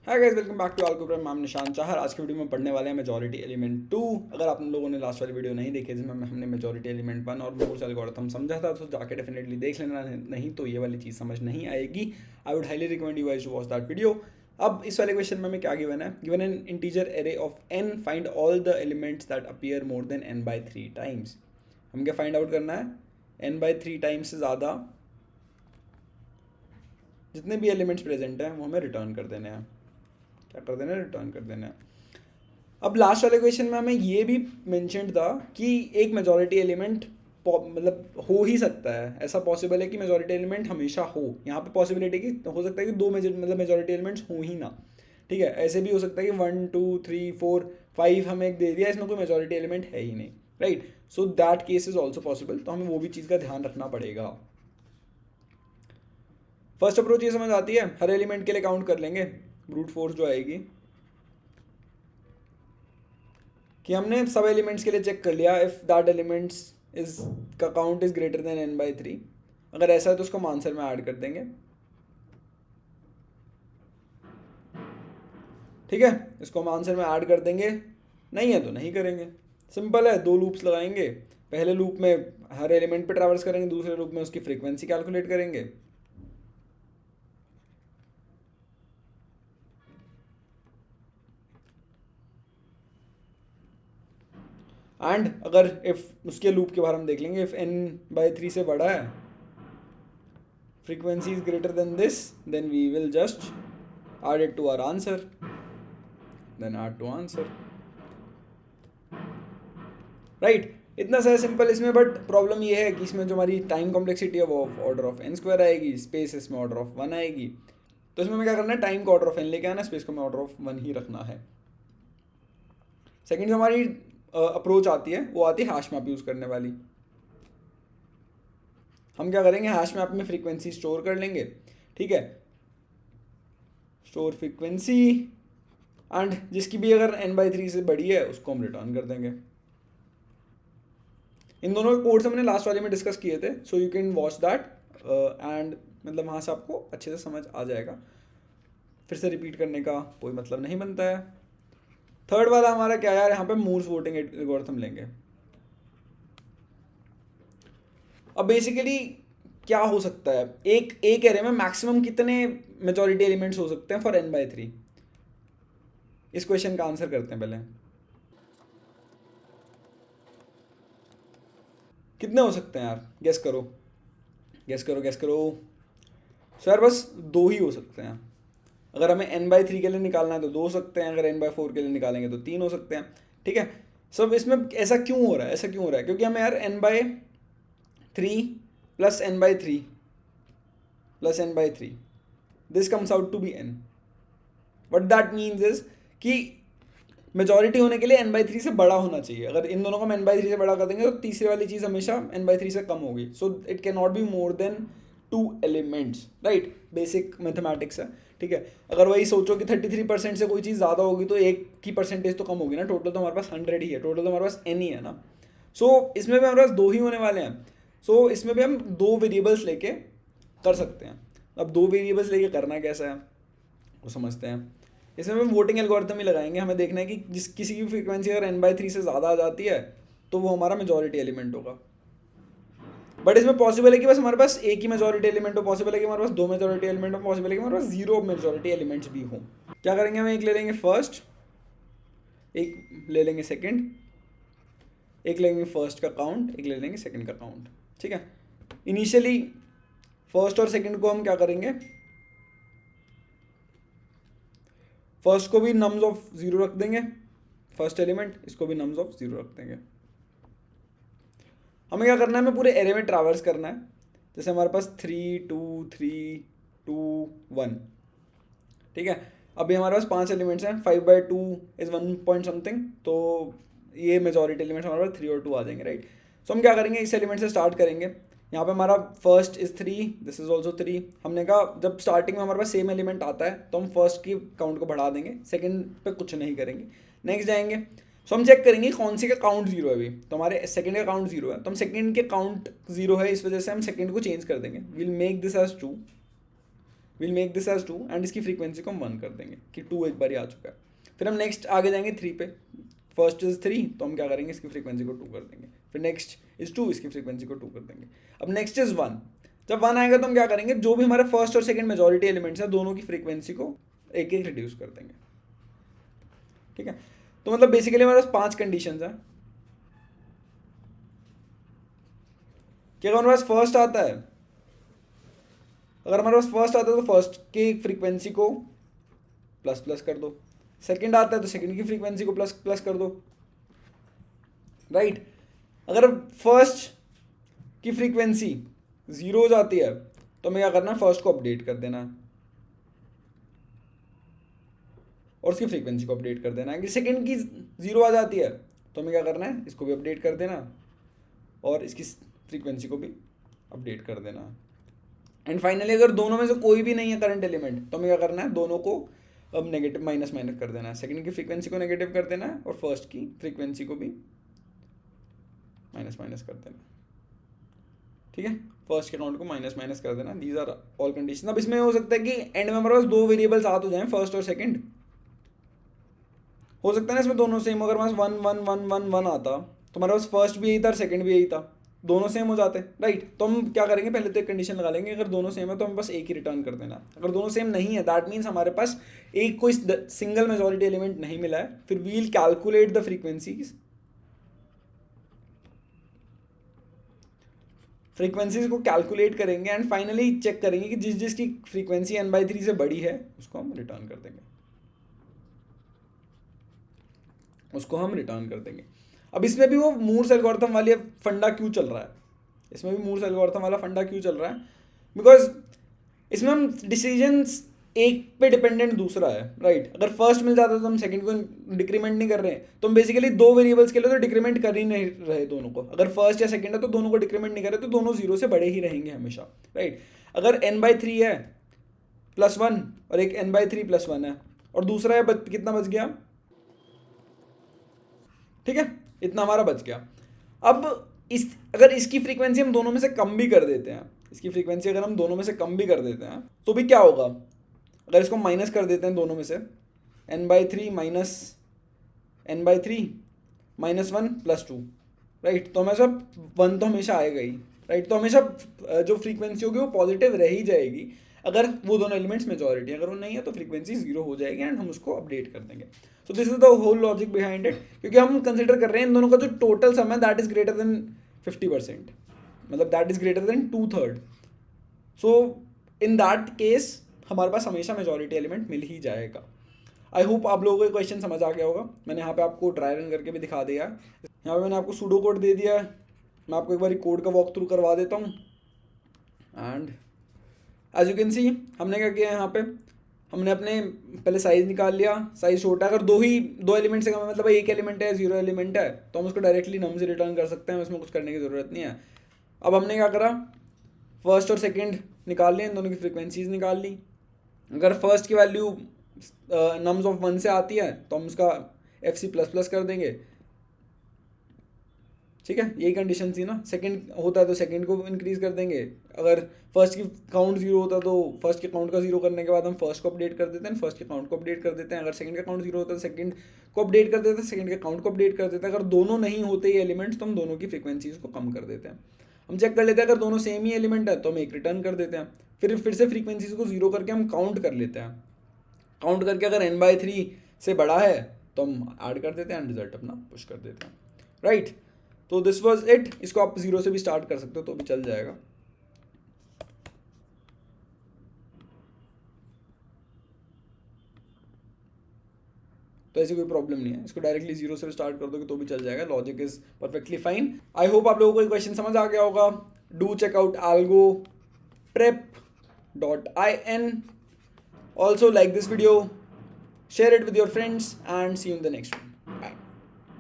Hi guys, welcome back to अलगोब्रा। मैं निशान चाहर। आज के वीडियो में पढ़ने वाले हैं मेजॉरिटी एलिमेंट 2। अगर आप लोगों ने लास्ट वाली वीडियो नहीं देखी जिसमें हमने मेजॉरिटी एलिमेंट 1 और मूर्स एल्गोरिथम समझा था, तो जाके डेफिनेटली देख लेना, नहीं तो ये वाली चीज़ समझ नहीं आएगी। I would highly recommend you guys to watch that video. अब इस वाले क्वेश्चन में हमें क्या गिवन है? Given an integer array of n, find all the elements that appear more than n/3 times. हम क्या फाइंड आउट करना है? n/3 टाइम्स से ज़्यादा जितने भी एलिमेंट्स प्रेजेंट हैं वो हमें रिटर्न कर देने हैं। क्या कर देना है? रिटर्न कर देना है। अब लास्ट वाले क्वेश्चन में हमें ये भी मेंशन था कि एक मेजॉरिटी एलिमेंट मतलब हो ही सकता है, ऐसा पॉसिबल है कि मेजॉरिटी एलिमेंट हमेशा हो। यहाँ पे पॉसिबिलिटी की हो सकता है कि दो मतलब मेजॉरिटी एलिमेंट्स हो ही ना। ठीक है, ऐसे भी हो सकता है कि 1 2 3 4 5 हमें एक दे दिया, इसमें कोई मेजॉरिटी एलिमेंट है ही नहीं। Right, so that case is also possible. तो हमें वो भी चीज़ का ध्यान रखना पड़ेगा। फर्स्ट अप्रोच ये समझ आती है, हर एलिमेंट के लिए काउंट कर लेंगे। ब्रूट फोर्स जो आएगी कि हमने सब एलिमेंट्स के लिए चेक कर लिया, इफ़ दैट एलिमेंट्स इज का count is greater than n/3। अगर ऐसा है तो उसको हम आंसर में ऐड कर देंगे। ठीक है, इसको हम आंसर में ऐड कर देंगे, नहीं है तो नहीं करेंगे। सिंपल है, दो लूप्स लगाएंगे। पहले लूप में हर एलिमेंट पे ट्रैवर्स करेंगे, दूसरे लूप में उसकी फ्रीक्वेंसी कैलकुलेट करेंगे। एंड अगर इफ उसके लूप के बारे में देख लेंगे, इफ n/3 से बड़ा है, frequency is greater than this, then we will just add it to our answer, then add to answer. Right, इतना सा सिंपल इसमें। बट प्रॉब्लम ये है कि इसमें जो हमारी टाइम कॉम्प्लेक्सिटी है वो ऑर्डर ऑफ n² आएगी, स्पेस इसमें ऑर्डर ऑफ 1 आएगी। तो इसमें हमें क्या करना है? टाइम को ऑर्डर ऑफ n लेके आना, स्पेस को हमें ऑर्डर ऑफ 1 ही रखना है। सेकेंड जो हमारी अप्रोच आती है वो आती है हैश मैप यूज़ करने वाली। हम क्या करेंगे? हैश मैप में फ्रीक्वेंसी स्टोर कर लेंगे। ठीक है, स्टोर फ्रीक्वेंसी, एंड जिसकी भी अगर n/3 से बड़ी है उसको हम रिटर्न कर देंगे। इन दोनों के कोड्स हमने लास्ट वाले में डिस्कस किए थे, so you can watch that and मतलब वहाँ से आपको अच्छे से समझ आ जाएगा। फिर से रिपीट करने का कोई मतलब नहीं बनता है। थर्ड वाला हमारा क्या यार, यहाँ पे मूर्स वोटिंग एल्गोरिथम लेंगे। अब बेसिकली क्या हो सकता है, एक एरे में मैक्सिमम कितने मेजॉरिटी एलिमेंट्स हो सकते हैं फॉर n/3? इस क्वेश्चन का आंसर करते हैं पहले। कितने हो सकते हैं यार? गेस करो, गेस करो, गेस करो। सो यार बस दो ही हो सकते हैं। अगर हमें n/3 के लिए निकालना है तो दो हो सकते हैं, अगर n/4 के लिए निकालेंगे तो 3 हो सकते हैं। ठीक है, सब इसमें ऐसा क्यों हो रहा है? ऐसा क्यों हो रहा है? क्योंकि हमें यार n/3 plus n/3 plus n/3, this comes out to be n। What that means is कि मेजॉरिटी होने के लिए n/3 से बड़ा होना चाहिए। अगर इन दोनों को हम n/3 से बड़ा कर देंगे तो तीसरी वाली चीज़ हमेशा n/3 से कम होगी। So it can not be more than 2 elements. Right, basic mathematics है। ठीक है, अगर वही सोचो कि 33% से कोई चीज़ ज़्यादा होगी तो एक की परसेंटेज तो कम होगी ना। टोटल तो हमारे पास 100 ही है, टोटल तो हमारे पास n ही है ना। सो इसमें भी हमारे पास दो ही होने वाले हैं। सो इसमें भी हम दो वेरिएबल्स लेके कर सकते हैं। अब दो वेरिएबल्स लेके करना कैसा है वो समझते हैं। इसमें हम वोटिंग एल्गोरिथम ही लगाएंगे। हमें देखना है कि जिस किसी की फ्रीक्वेंसी अगर n/3 से ज़्यादा आ जाती है तो वो हमारा मेजॉरिटी एलिमेंट होगा। बट इसमें पॉसिबल है कि बस हमारे पास एक ही मेजॉरिटी एलिमेंट हो, पॉसिबल है कि हमारे पास दो मेजॉरिटी एलिमेंट हो, पॉसिबल है कि हमारे पास 0 मेजॉरिटी एलिमेंट्स भी हों। क्या करेंगे? हम एक ले लेंगे फर्स्ट, एक ले लेंगे सेकेंड, एक लेंगे फर्स्ट का काउंट, एक ले लेंगे सेकेंड का काउंट। ठीक है, इनिशियली फर्स्ट और सेकेंड को हम क्या करेंगे? फर्स्ट को भी नम्स ऑफ 0 रख देंगे, फर्स्ट एलिमेंट, इसको भी नम्स ऑफ 0 रख देंगे। हमें क्या करना है? हमें पूरे एरे में ट्रैवर्स करना है। जैसे हमारे पास 3 2 3 2 1। ठीक है, अभी हमारे पास 5 एलिमेंट्स हैं, 5/2 इज 1 पॉइंट समथिंग, तो ये मेजॉरिटी एलिमेंट्स हमारे पास 3 और 2 आ जाएंगे। राइट, सो हम क्या करेंगे? इस एलिमेंट से स्टार्ट करेंगे। यहाँ पे हमारा first is 3, this is also 3। हमने कहा जब स्टार्टिंग में हमारे पास सेम एलिमेंट आता है तो हम फर्स्ट की काउंट को बढ़ा देंगे, सेकंड पे कुछ नहीं करेंगे। नेक्स्ट जाएंगे, सो हम चेक करेंगे कौन सी का काउंट 0 है। अभी तो हमारे सेकंड का काउंट 0 है, तो हम सेकंड के काउंट 0 है, इस वजह से हम सेकंड को चेंज कर देंगे। Will make this as 2, will make this as 2 and इसकी फ्रीक्वेंसी को हम 1 कर देंगे कि 2 एक बार ही आ चुका है। फिर हम नेक्स्ट आगे जाएंगे 3 पे। फर्स्ट इज 3, तो हम क्या करेंगे, इसकी फ्रीक्वेंसी को 2 कर देंगे। फिर नेक्स्ट इज 2, इसकी फ्रीक्वेंसी को 2 कर देंगे। अब नेक्स्ट इज 1। जब 1 आएगा तो हम क्या करेंगे, जो भी हमारे फर्स्ट और सेकंड मेजॉरिटी एलिमेंट्स हैं दोनों की फ्रीक्वेंसी को एक एक रिड्यूस कर देंगे। ठीक है, तो मतलब बेसिकली हमारे पास 5 कंडीशंस हैं कि अगर हमारे पास फर्स्ट आता है, तो फर्स्ट की फ्रीक्वेंसी को प्लस प्लस कर दो। सेकंड आता है तो सेकंड की फ्रीक्वेंसी को प्लस प्लस कर दो, राइट। अगर फर्स्ट की फ्रीक्वेंसी 0 हो जाती है तो हमें क्या करना है, फर्स्ट को अपडेट कर देना है और उसकी फ्रीक्वेंसी को अपडेट कर देना है। कि सेकंड की 0 आ जाती है तो हमें क्या करना है, इसको भी अपडेट कर देना और इसकी फ्रीक्वेंसी को भी अपडेट कर देना। एंड फाइनली अगर दोनों में से कोई भी नहीं है करंट एलिमेंट तो हमें क्या करना है, दोनों को अब नेगेटिव माइनस माइनस कर देना है। सेकंड की फ्रीक्वेंसी को नेगेटिव कर देना है और फर्स्ट की फ्रीक्वेंसी को भी माइनस माइनस कर देना। ठीक है, फर्स्ट के काउंट को माइनस माइनस कर देना। These are all condition. अब इसमें हो सकता है कि एंड में हमारे पास 2 वेरिएबल्स आ तो जाएं, फर्स्ट और सेकंड। हो सकता है ना इसमें दोनों सेम, अगर हमारे पास 1 1 1 1 1 आता तो हमारे पास फर्स्ट भी यही था और सेकंड भी यही था, दोनों सेम हो जाते, राइट। तो हम क्या करेंगे, पहले तो एक कंडीशन लगा लेंगे, अगर दोनों सेम है तो हमें बस एक ही रिटर्न कर देना। अगर दोनों सेम नहीं है दैट मीन्स हमारे पास एक कोई सिंगल मेजॉरिटी एलिमेंट नहीं मिला है। फिर we will calculate the frequencies को कैलकुलेट करेंगे एंड फाइनली चेक करेंगे कि जिस जिसकी फ्रीक्वेंसी n/3 से बड़ी है उसको हम रिटर्न कर देंगे। अब इसमें भी वो मूर्स एल्गोरिथम वाली फंडा क्यों चल रहा है, बिकॉज इसमें हम डिसीजंस एक पे डिपेंडेंट दूसरा है, राइट। अगर फर्स्ट मिल जाता है तो हम सेकंड को डिक्रीमेंट नहीं कर रहे हैं, तो हम बेसिकली 2 वेरिएबल्स के लिए तो डिक्रीमेंट कर ही नहीं रहे दोनों को। अगर फर्स्ट या सेकंड है तो दोनों को डिक्रीमेंट नहीं कर रहे, तो दोनों 0 से बड़े ही रहेंगे हमेशा, राइट। अगर n/3 है +1 और एक n/3 +1 है और दूसरा है कितना बच गया, ठीक है, इतना हमारा बच गया। अब अगर इसकी फ्रीक्वेंसी हम दोनों में से कम भी कर देते हैं, तो भी क्या होगा, अगर इसको माइनस कर देते हैं दोनों में से, n/3 माइनस n/3 -1 +2, राइट। तो हमेशा 1 तो हमेशा आएगा ही, राइट। तो हमेशा जो फ्रीक्वेंसी होगी वो पॉजिटिव रह ही जाएगी अगर वो दोनों एलिमेंट्स मेजॉरिटी। अगर वो नहीं है तो फ्रीक्वेंसी 0 हो जाएगी एंड हम उसको अपडेट कर देंगे। So this is the whole logic behind it, क्योंकि हम कंसिडर कर रहे हैं इन दोनों का जो टोटल सम है दैट इज ग्रेटर देन 50%, मतलब that is greater than 2/3। So in that case हमारे पास हमेशा मेजॉरिटी एलिमेंट मिल ही जाएगा। आई होप आप लोगों को क्वेश्चन समझ आ गया होगा। मैंने यहाँ पे आपको ट्राई रन करके भी दिखा दिया है। यहाँ पे मैंने आपको सूडो कोड दे दिया है, मैं आपको एक बार कोड का वॉक थ्रू करवा देता हूँ। And as you can see हमने क्या किया, यहाँ पे हमने अपने पहले साइज़ निकाल लिया। साइज़ छोटा, अगर दो एलिमेंट से कम है, मतलब एक एलिमेंट है 0 एलिमेंट है, तो हम उसको डायरेक्टली नम से रिटर्न कर सकते हैं, उसमें कुछ करने की ज़रूरत नहीं है। अब हमने क्या करा, फर्स्ट और सेकंड निकाल लिए, इन दोनों की फ्रीक्वेंसीज निकाल ली। अगर फर्स्ट की वैल्यू नम्स ऑफ 1 से आती है तो हम उसका FC++ कर देंगे, ठीक है, यही कंडीशन थी ना। सेकंड होता है तो सेकंड को इंक्रीज कर देंगे। अगर फर्स्ट की काउंट 0 होता है तो फर्स्ट के काउंट का 0 करने के बाद हम फर्स्ट को अपडेट कर देते हैं, फर्स्ट के काउंट को अपडेट कर देते हैं। अगर सेकंड का काउंट 0 होता है तो सेकंड को अपडेट कर देते हैं, सेकंड के काउंट को अपडेट कर देते हैं। अगर दोनों नहीं होते ये एलिमेंट्स तो हम दोनों की फ्रीक्वेंसीज को कम कर देते हैं। हम चेक कर लेते हैं, अगर दोनों सेम ही एलिमेंट है तो हम एक रिटर्न कर देते हैं। फिर से फ्रीक्वेंसीज को 0 करके हम काउंट कर लेते हैं। काउंट करके अगर n/3 से बड़ा है तो हम ऐड कर देते हैं एंड रिजल्ट अपना पुश कर देते हैं, राइट। तो दिस वाज इट। इसको आप 0 से भी स्टार्ट कर सकते हो तो भी चल जाएगा। तो ऐसी कोई प्रॉब्लम नहीं है, इसको डायरेक्टली 0 से स्टार्ट कर दोगे तो भी चल जाएगा। Logic is perfectly fine. I hope आप लोगों को ये क्वेश्चन समझ आ गया होगा। Do check out algoprep.in. Also like this video, share it with your friends and see you in the next one.